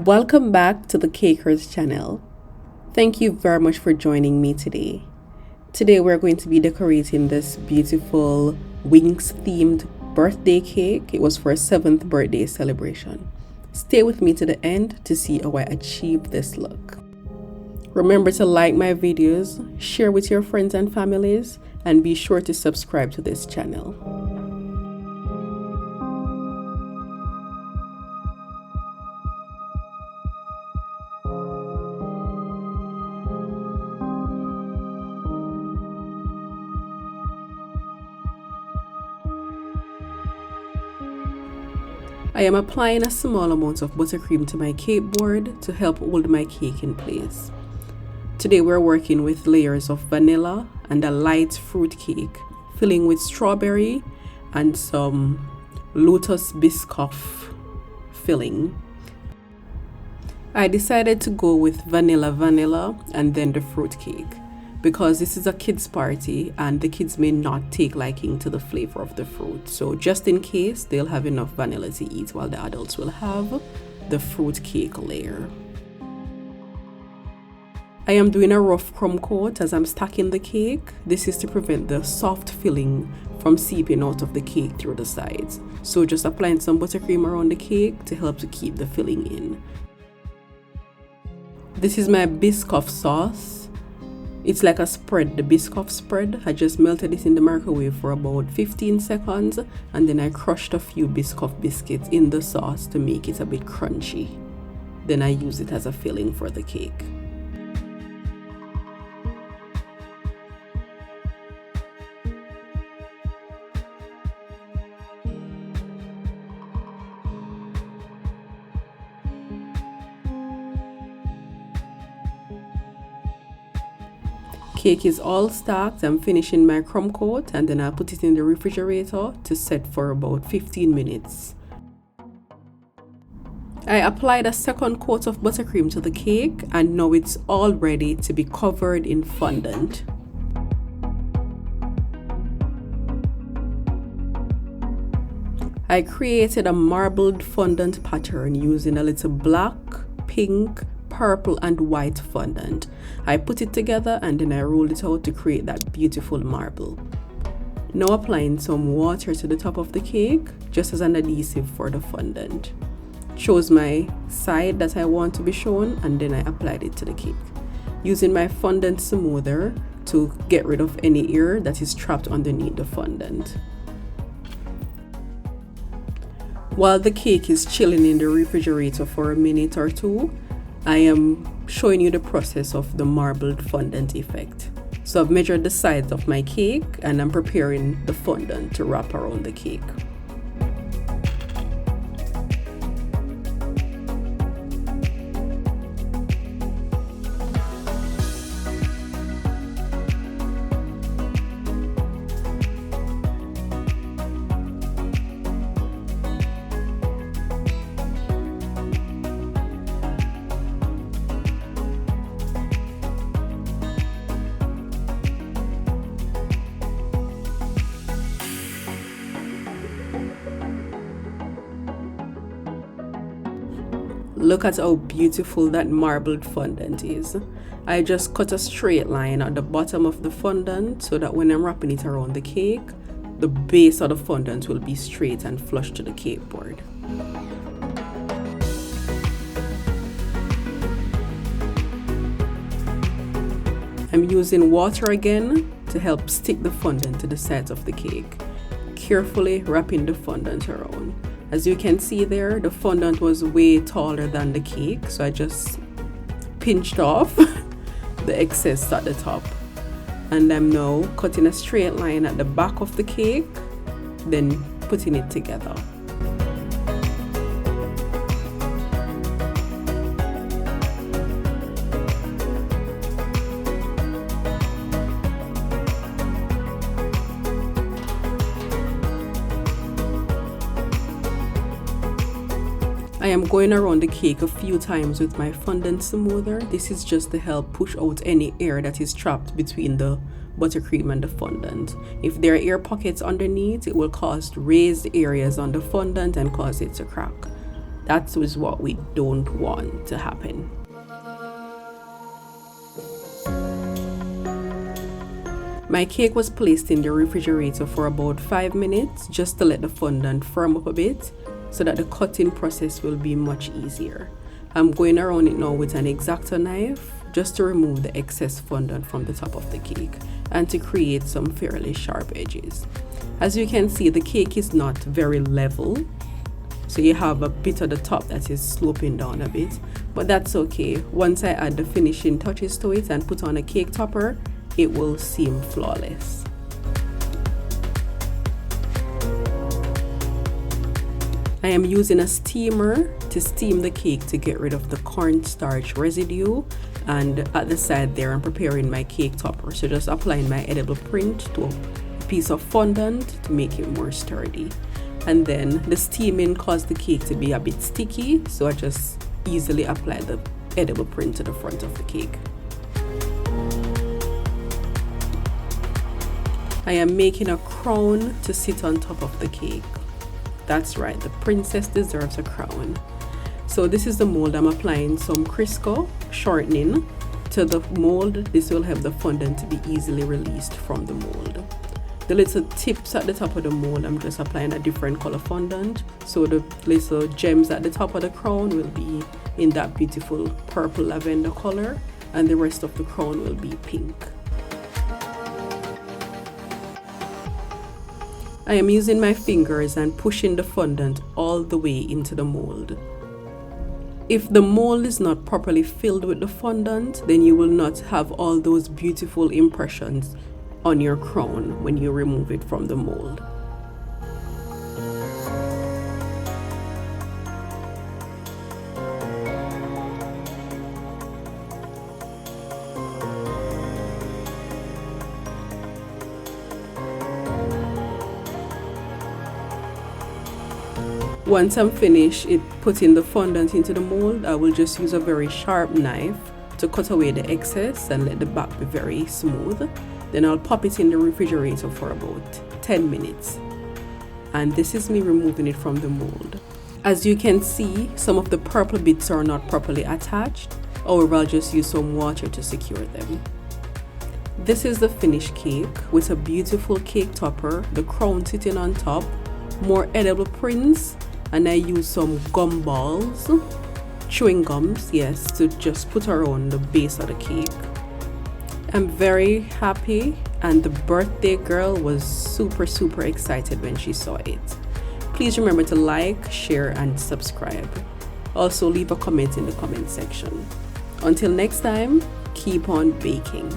Welcome back to the Cakers channel. Thank you very much for joining me today. Today we're going to be decorating this beautiful Winxs themed birthday cake. It was for a 7th birthday celebration. Stay with me to the end to see how I achieved this look. Remember to like my videos, share with your friends and families, and be sure to subscribe to this channel. I am applying a small amount of buttercream to my cake board to help hold my cake in place. Today we're working with layers of vanilla and a light fruit cake, filling with strawberry and some lotus biscoff filling. I decided to go with vanilla and then the fruit cake, because this is a kids party and the kids may not take liking to the flavor of the fruit. So just in case, they'll have enough vanilla to eat while the adults will have the fruit cake layer. I am doing a rough crumb coat as I'm stacking the cake. This is to prevent the soft filling from seeping out of the cake through the sides. So just applying some buttercream around the cake to help to keep the filling in. This is my biscoff sauce. It's like a spread, the biscoff spread. I just melted it in the microwave for about 15 seconds and then I crushed a few biscoff biscuits in the sauce to make it a bit crunchy. Then I use it as a filling for the cake. Cake is all stacked. I'm finishing my crumb coat and then I'll put it in the refrigerator to set for about 15 minutes. I applied a second coat of buttercream to the cake and now it's all ready to be covered in fondant. I created a marbled fondant pattern using a little black, pink, purple and white fondant. I put it together and then I rolled it out to create that beautiful marble. Now applying some water to the top of the cake just as an adhesive for the fondant. Chose my side that I want to be shown and then I applied it to the cake. Using my fondant smoother to get rid of any air that is trapped underneath the fondant. While the cake is chilling in the refrigerator for a minute or two, I am showing you the process of the marbled fondant effect. So I've measured the sides of my cake and I'm preparing the fondant to wrap around the cake. Look at how beautiful that marbled fondant is. I just cut a straight line at the bottom of the fondant so that when I'm wrapping it around the cake, the base of the fondant will be straight and flush to the cake board. I'm using water again to help stick the fondant to the sides of the cake, carefully wrapping the fondant around. As you can see there, the fondant was way taller than the cake, so I just pinched off the excess at the top. And I'm now cutting a straight line at the back of the cake, then putting it together. I am going around the cake a few times with my fondant smoother. This is just to help push out any air that is trapped between the buttercream and the fondant. If there are air pockets underneath, it will cause raised areas on the fondant and cause it to crack. That is what we don't want to happen. My cake was placed in the refrigerator for about 5 minutes just to let the fondant firm up a bit so that the cutting process will be much easier. I'm going around it now with an X-Acto knife just to remove the excess fondant from the top of the cake and to create some fairly sharp edges. As you can see, the cake is not very level, so you have a bit of the top that is sloping down a bit, but that's okay. Once I add the finishing touches to it and put on a cake topper, it will seem flawless. I am using a steamer to steam the cake to get rid of the cornstarch residue, and at the side there I'm preparing my cake topper, so just applying my edible print to a piece of fondant to make it more sturdy. And then the steaming caused the cake to be a bit sticky, so I just easily apply the edible print to the front of the cake. I am making a crown to sit on top of the cake. That's right, the princess deserves a crown. So this is the mold. I'm applying some Crisco shortening to the mold. This will help the fondant to be easily released from the mold. The little tips at the top of the mold, I'm just applying a different color fondant. So the little gems at the top of the crown will be in that beautiful purple lavender color, and the rest of the crown will be pink. I am using my fingers and pushing the fondant all the way into the mold. If the mold is not properly filled with the fondant, then you will not have all those beautiful impressions on your crown when you remove it from the mold. Once I'm finished putting the fondant into the mold, I will just use a very sharp knife to cut away the excess and let the back be very smooth. Then I'll pop it in the refrigerator for about 10 minutes. And this is me removing it from the mold. As you can see, some of the purple bits are not properly attached. However, I'll just use some water to secure them. This is the finished cake with a beautiful cake topper, the crown sitting on top, more edible prints, and I use some gum balls, chewing gums, yes, to just put around the base of the cake. I'm very happy, and the birthday girl was super excited when she saw it. Please remember to like, share, and subscribe. Also leave a comment in the comment section. Until next time, keep on baking.